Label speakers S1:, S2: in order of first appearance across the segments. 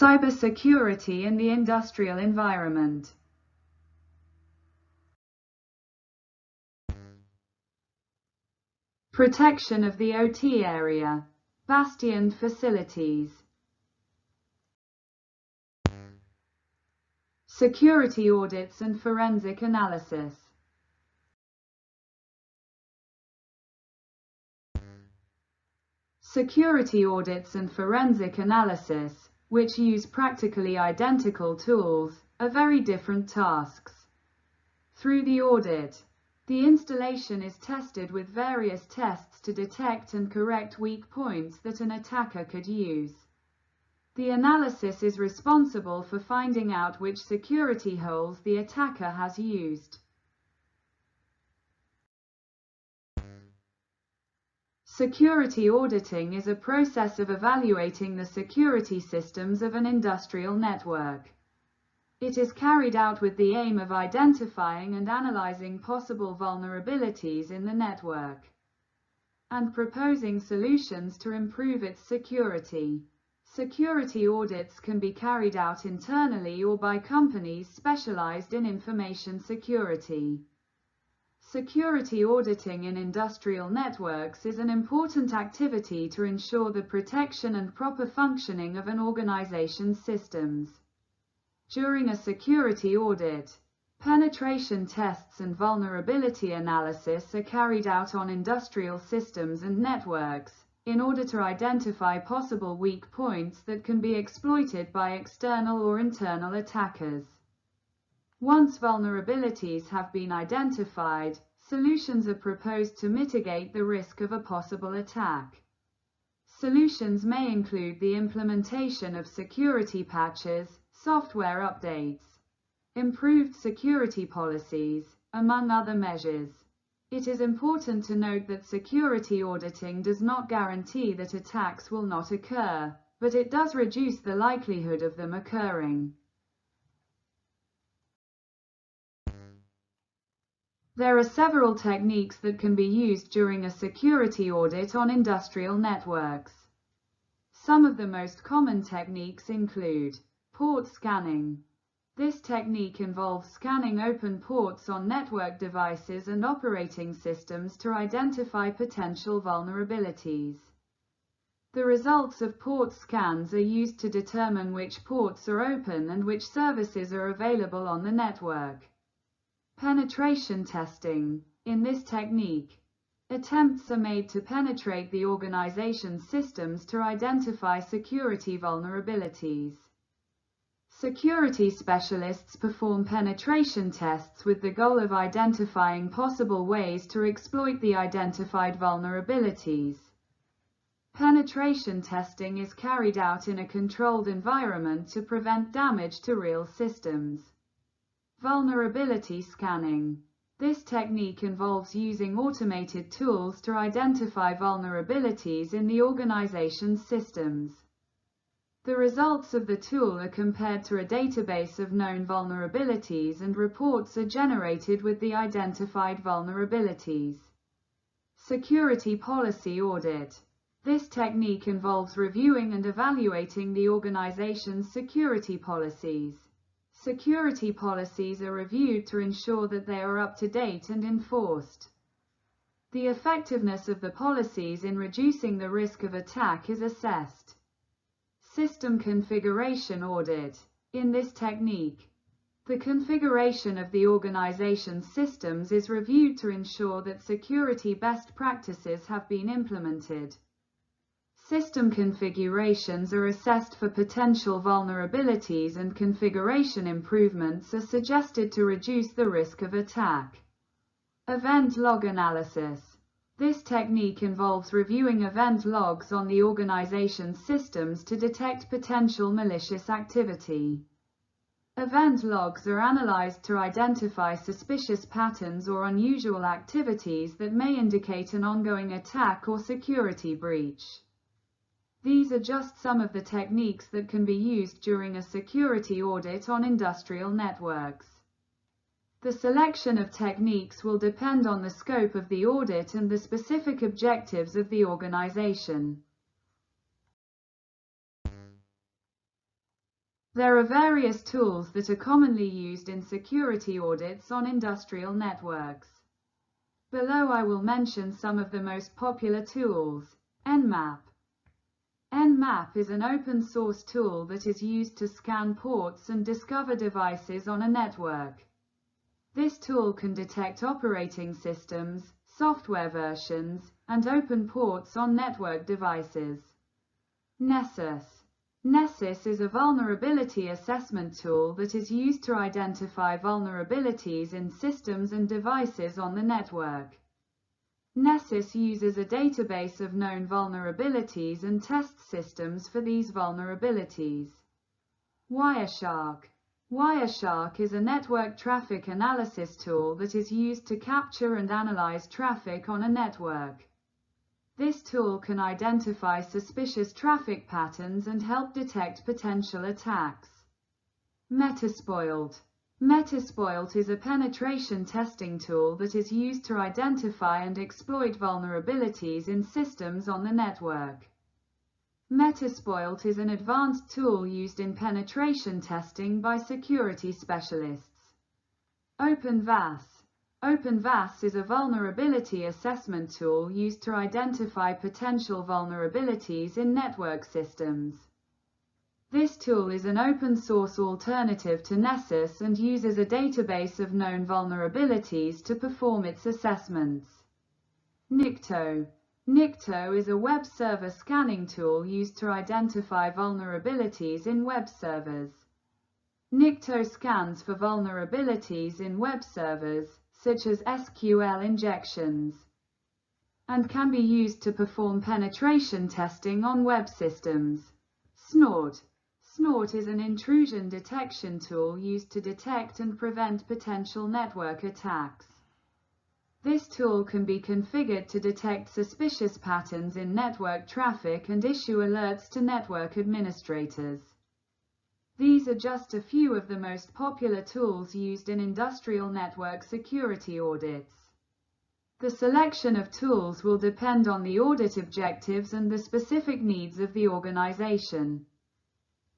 S1: Cybersecurity in the industrial environment. Protection of the OT area. Bastioned facilities. Security audits and forensic analysis. Security audits and forensic analysis, which use practically identical tools, are very different tasks. Through the audit, the installation is tested with various tests to detect and correct weak points that an attacker could use. The analysis is responsible for finding out which security holes the attacker has used. Security auditing is a process of evaluating the security systems of an industrial network. It is carried out with the aim of identifying and analyzing possible vulnerabilities in the network, and proposing solutions to improve its security. Security audits can be carried out internally or by companies specialized in information security. Security auditing in industrial networks is an important activity to ensure the protection and proper functioning of an organization's systems. During a security audit, penetration tests and vulnerability analysis are carried out on industrial systems and networks in order to identify possible weak points that can be exploited by external or internal attackers. Once vulnerabilities have been identified, solutions are proposed to mitigate the risk of a possible attack. Solutions may include the implementation of security patches, software updates, improved security policies, among other measures. It is important to note that security auditing does not guarantee that attacks will not occur, but it does reduce the likelihood of them occurring. There are several techniques that can be used during a security audit on industrial networks. Some of the most common techniques include port scanning. This technique involves scanning open ports on network devices and operating systems to identify potential vulnerabilities. The results of port scans are used to determine which ports are open and which services are available on the network. Penetration testing. In this technique, attempts are made to penetrate the organization's systems to identify security vulnerabilities. Security specialists perform penetration tests with the goal of identifying possible ways to exploit the identified vulnerabilities. Penetration testing is carried out in a controlled environment to prevent damage to real systems. Vulnerability scanning. This technique involves using automated tools to identify vulnerabilities in the organization's systems. The results of the tool are compared to a database of known vulnerabilities and reports are generated with the identified vulnerabilities. Security policy audit. This technique involves reviewing and evaluating the organization's security policies. Security policies are reviewed to ensure that they are up to date and enforced. The effectiveness of the policies in reducing the risk of attack is assessed. System configuration audit. In this technique, the configuration of the organization's systems is reviewed to ensure that security best practices have been implemented. System configurations are assessed for potential vulnerabilities and configuration improvements are suggested to reduce the risk of attack. Event log analysis. This technique involves reviewing event logs on the organization's systems to detect potential malicious activity. Event logs are analyzed to identify suspicious patterns or unusual activities that may indicate an ongoing attack or security breach. These are just some of the techniques that can be used during a security audit on industrial networks. The selection of techniques will depend on the scope of the audit and the specific objectives of the organization. There are various tools that are commonly used in security audits on industrial networks. Below I will mention some of the most popular tools. Nmap. Nmap is an open source tool that is used to scan ports and discover devices on a network. This tool can detect operating systems, software versions, and open ports on network devices. Nessus. Nessus is a vulnerability assessment tool that is used to identify vulnerabilities in systems and devices on the network. Nessus uses a database of known vulnerabilities and tests systems for these vulnerabilities. Wireshark. Wireshark is a network traffic analysis tool that is used to capture and analyze traffic on a network. This tool can identify suspicious traffic patterns and help detect potential attacks. Metasploit. Metasploit is a penetration testing tool that is used to identify and exploit vulnerabilities in systems on the network. Metasploit is an advanced tool used in penetration testing by security specialists. OpenVAS. OpenVAS is a vulnerability assessment tool used to identify potential vulnerabilities in network systems. This tool is an open-source alternative to Nessus and uses a database of known vulnerabilities to perform its assessments. Nikto. Nikto is a web server scanning tool used to identify vulnerabilities in web servers. Nikto scans for vulnerabilities in web servers, such as SQL injections, and can be used to perform penetration testing on web systems. Snort. Snort is an intrusion detection tool used to detect and prevent potential network attacks. This tool can be configured to detect suspicious patterns in network traffic and issue alerts to network administrators. These are just a few of the most popular tools used in industrial network security audits. The selection of tools will depend on the audit objectives and the specific needs of the organization.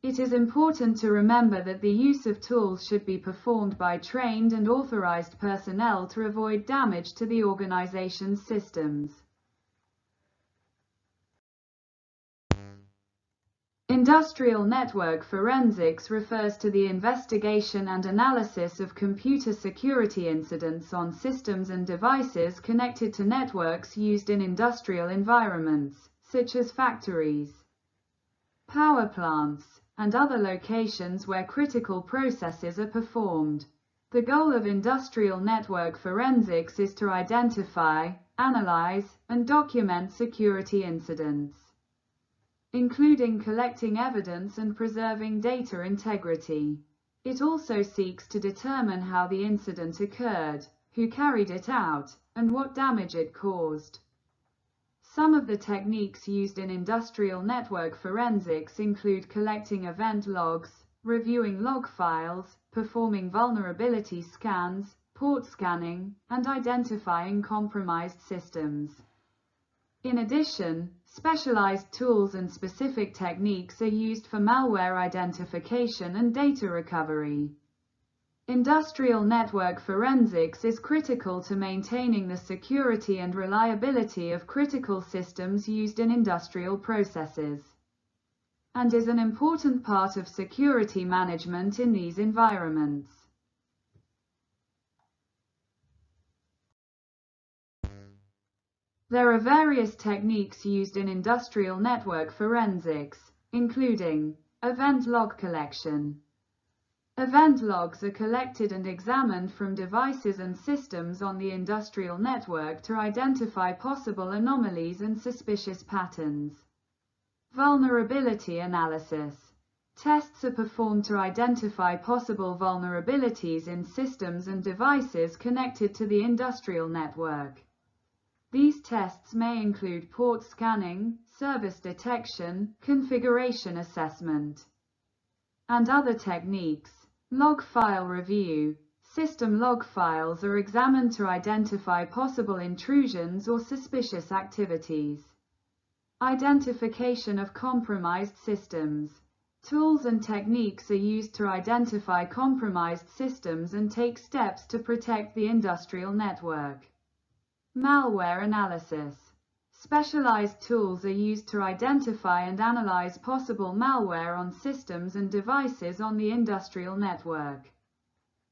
S1: It is important to remember that the use of tools should be performed by trained and authorized personnel to avoid damage to the organization's systems. Industrial network forensics refers to the investigation and analysis of computer security incidents on systems and devices connected to networks used in industrial environments, such as factories, power plants, and other locations where critical processes are performed. The goal of industrial network forensics is to identify, analyze, and document security incidents, including collecting evidence and preserving data integrity. It also seeks to determine how the incident occurred, who carried it out, and what damage it caused. Some of the techniques used in industrial network forensics include collecting event logs, reviewing log files, performing vulnerability scans, port scanning, and identifying compromised systems. In addition, specialized tools and specific techniques are used for malware identification and data recovery. Industrial network forensics is critical to maintaining the security and reliability of critical systems used in industrial processes, and is an important part of security management in these environments. There are various techniques used in industrial network forensics, including event log collection. Event logs are collected and examined from devices and systems on the industrial network to identify possible anomalies and suspicious patterns. Vulnerability analysis. Tests are performed to identify possible vulnerabilities in systems and devices connected to the industrial network. These tests may include port scanning, service detection, configuration assessment, and other techniques. Log file review. System log files are examined to identify possible intrusions or suspicious activities. Identification of compromised systems. Tools and techniques are used to identify compromised systems and take steps to protect the industrial network. Malware analysis. Specialized tools are used to identify and analyze possible malware on systems and devices on the industrial network.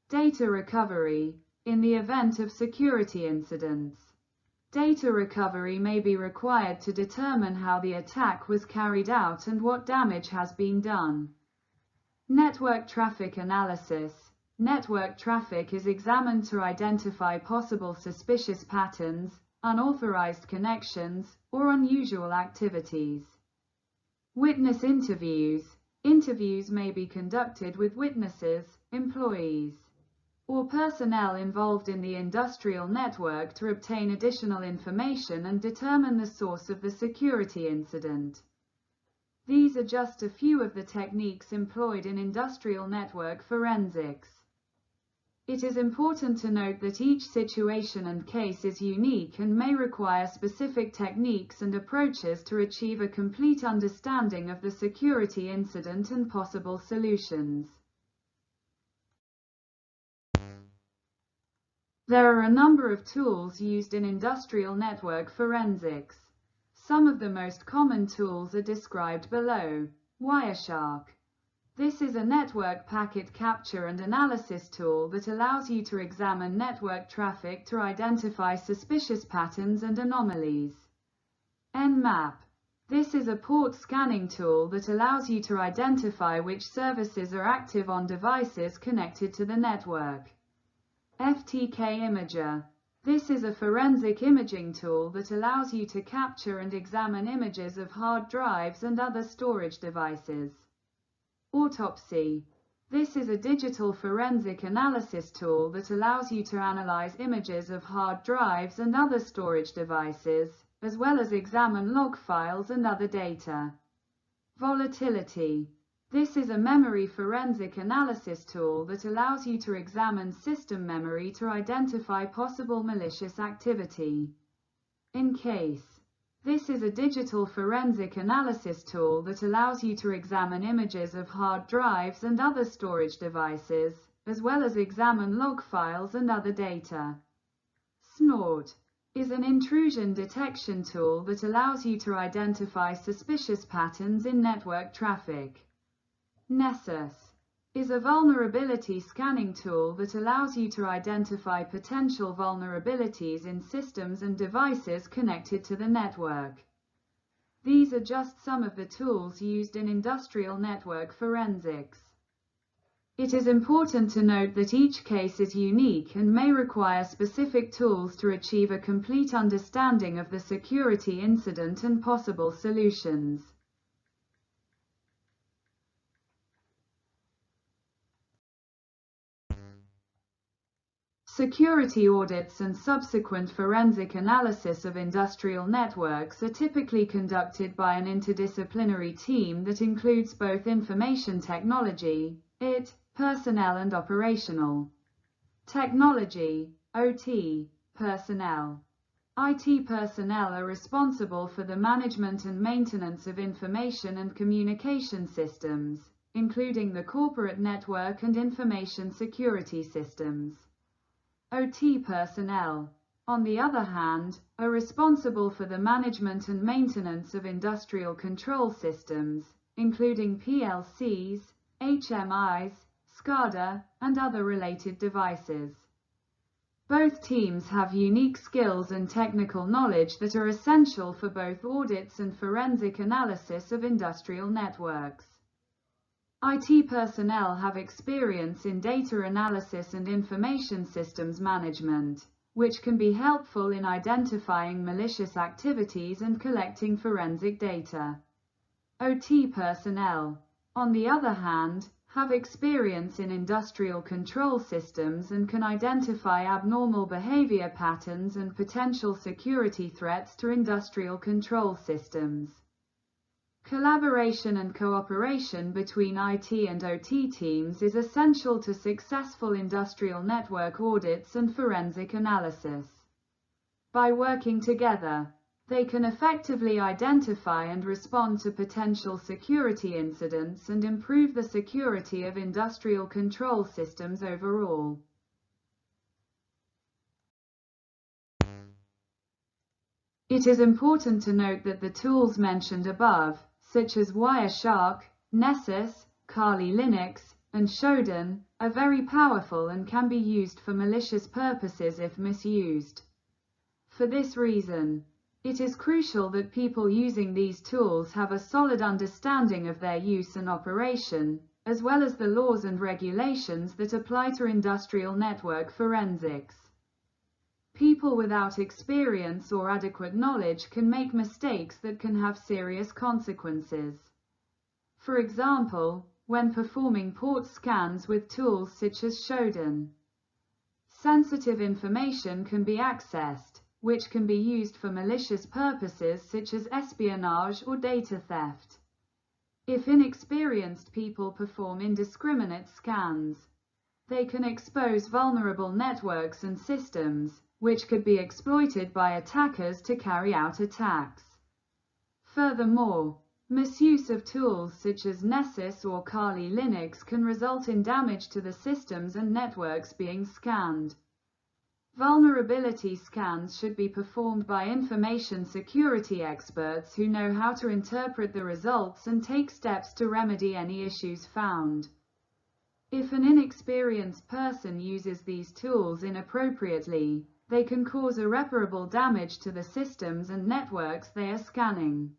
S1: Data recovery. In the event of security incidents, data recovery may be required to determine how the attack was carried out and what damage has been done. Network traffic analysis. Network traffic is examined to identify possible suspicious patterns, unauthorized connections, or unusual activities. Witness interviews. Interviews may be conducted with witnesses, employees, or personnel involved in the industrial network to obtain additional information and determine the source of the security incident. These are just a few of the techniques employed in industrial network forensics. It is important to note that each situation and case is unique and may require specific techniques and approaches to achieve a complete understanding of the security incident and possible solutions. There are a number of tools used in industrial network forensics. Some of the most common tools are described below. Wireshark. This is a network packet capture and analysis tool that allows you to examine network traffic to identify suspicious patterns and anomalies. Nmap. This is a port scanning tool that allows you to identify which services are active on devices connected to the network. FTK Imager. This is a forensic imaging tool that allows you to capture and examine images of hard drives and other storage devices. Autopsy. This is a digital forensic analysis tool that allows you to analyze images of hard drives and other storage devices, as well as examine log files and other data. Volatility. This is a memory forensic analysis tool that allows you to examine system memory to identify possible malicious activity. Encase. This is a digital forensic analysis tool that allows you to examine images of hard drives and other storage devices, as well as examine log files and other data. Snort is an intrusion detection tool that allows you to identify suspicious patterns in network traffic. Nessus is a vulnerability scanning tool that allows you to identify potential vulnerabilities in systems and devices connected to the network. These are just some of the tools used in industrial network forensics. It is important to note that each case is unique and may require specific tools to achieve a complete understanding of the security incident and possible solutions. Security audits and subsequent forensic analysis of industrial networks are typically conducted by an interdisciplinary team that includes both information technology, IT, personnel and operational technology, OT, personnel. IT personnel are responsible for the management and maintenance of information and communication systems, including the corporate network and information security systems. OT personnel, on the other hand, are responsible for the management and maintenance of industrial control systems, including PLCs, HMIs, SCADA, and other related devices. Both teams have unique skills and technical knowledge that are essential for both audits and forensic analysis of industrial networks. IT personnel have experience in data analysis and information systems management, which can be helpful in identifying malicious activities and collecting forensic data. OT personnel, on the other hand, have experience in industrial control systems and can identify abnormal behavior patterns and potential security threats to industrial control systems. Collaboration and cooperation between IT and OT teams is essential to successful industrial network audits and forensic analysis. By working together, They can effectively identify and respond to potential security incidents and improve the security of industrial control systems overall. It is important to note that the tools mentioned above, such as Wireshark, Nessus, Kali Linux, and Shodan, are very powerful and can be used for malicious purposes if misused. For this reason, it is crucial that people using these tools have a solid understanding of their use and operation, as well as the laws and regulations that apply to industrial network forensics. People without experience or adequate knowledge can make mistakes that can have serious consequences. For example, when performing port scans with tools such as Shodan, sensitive information can be accessed, which can be used for malicious purposes such as espionage or data theft. If inexperienced people perform indiscriminate scans, they can expose vulnerable networks and systems, which could be exploited by attackers to carry out attacks. Furthermore, misuse of tools such as Nessus or Kali Linux can result in damage to the systems and networks being scanned. Vulnerability scans should be performed by information security experts who know how to interpret the results and take steps to remedy any issues found. If an inexperienced person uses these tools inappropriately, they can cause irreparable damage to the systems and networks they are scanning.